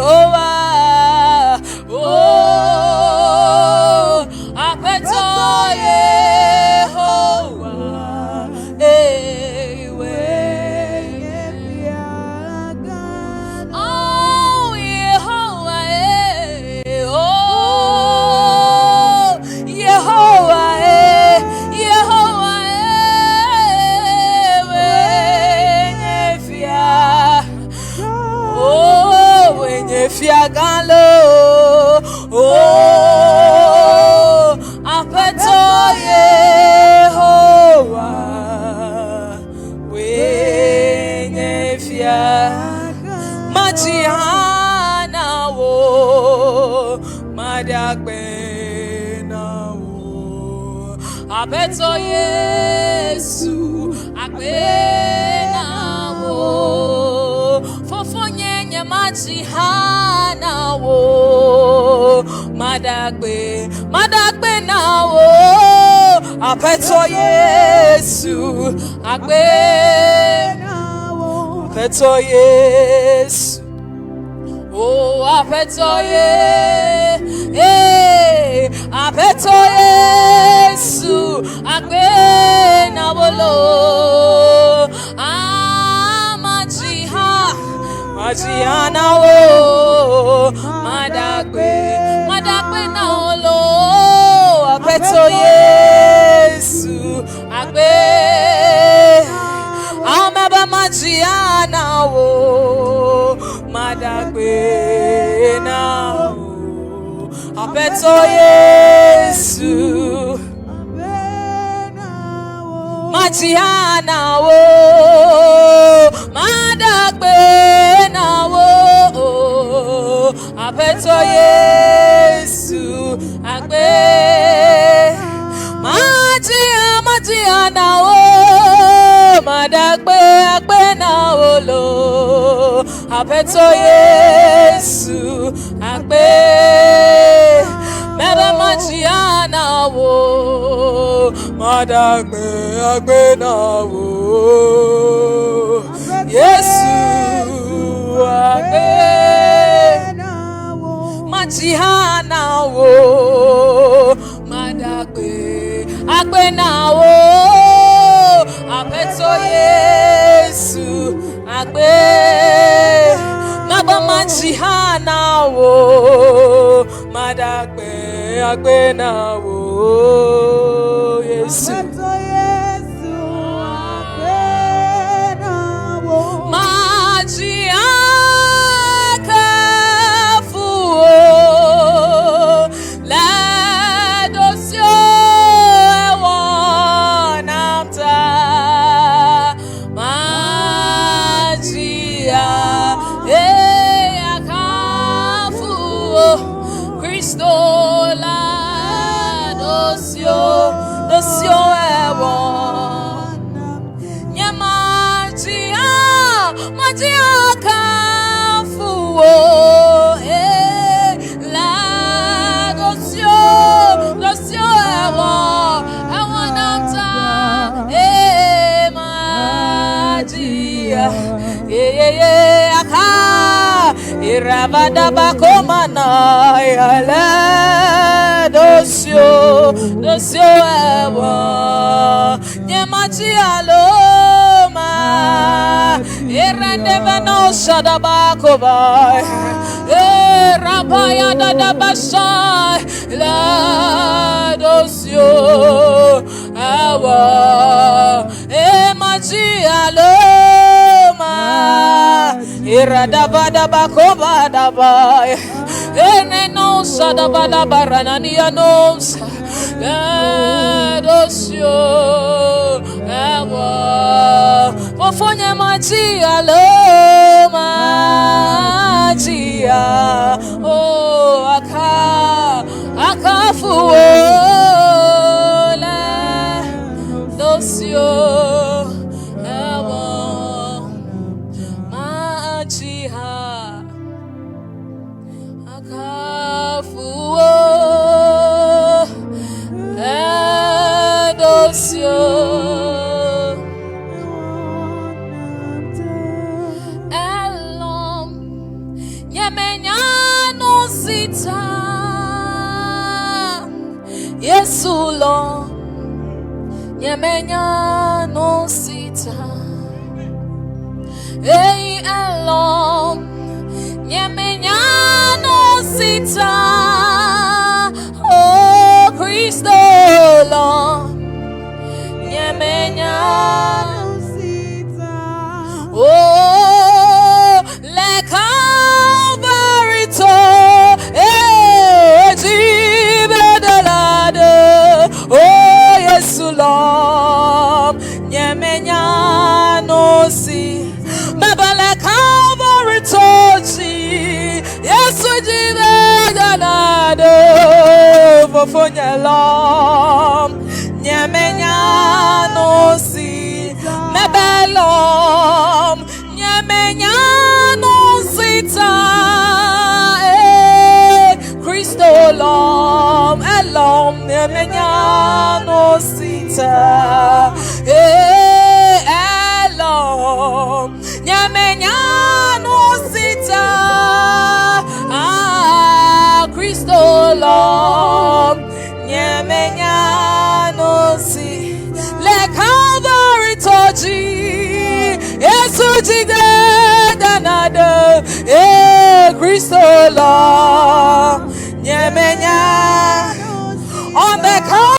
Yehovah, oh, apeto Yehovah, Ewe oh Yehovah, oh Yehovah, Yehovah, Woenye Fia, oh Woenye Fia Galo, oh apeto Yehovah, Woenye Fia Machihana wo Madakpe Na wo apeto Yesu Akpe Na wo fofonye machihana wo Madakpe Na wo apeto Yesu Akpe apeto Yesu oh apeto apeto Yesu Akpe Na wo Majihana wo Madakpe Na wo apeto Yesu Akpe amaba Majihana wo Madakpe Na wo apeto Yesu Majihana wo Madakpe Na wo apeto Yesu Akpe Majihana wo Madakpe Na wo lo apeto Yesu Akpe meba Majihana wo Madakpe Na wo Yesu Akpe Majihana wo Madakpe Na wo apeto Yesu Akpe meba Majihana wo Madakpe Na wo Yesu Irabada bakomana yale dosio ewa nyemachi aloma irende veno shadabakoba rabaya dadabasha la dosio ewa emachi aloma iradabada bakoba daba ene no sadabada baranania nos dosio ewa ofonye machi aloma chia oh akafuola dosio Nyemenyano sita Yesu lo Nyemenyano sita Ei elom Nyemenyano sita Oh Christo lo Nyemenyano sita Oh le Calvary to Jibe de lade Oh Yesu lo Nyemenyano si Mebele Calvary tochi Yesu jive ganado Fofonye lom Nyemenyano si Mebelom Nyemenyano sita Christo lom Elom Nyemenyano sita Elom Nyemenyano sita Christo lom Nyemenyano si Le Calvary toji Yesu jide danado Christo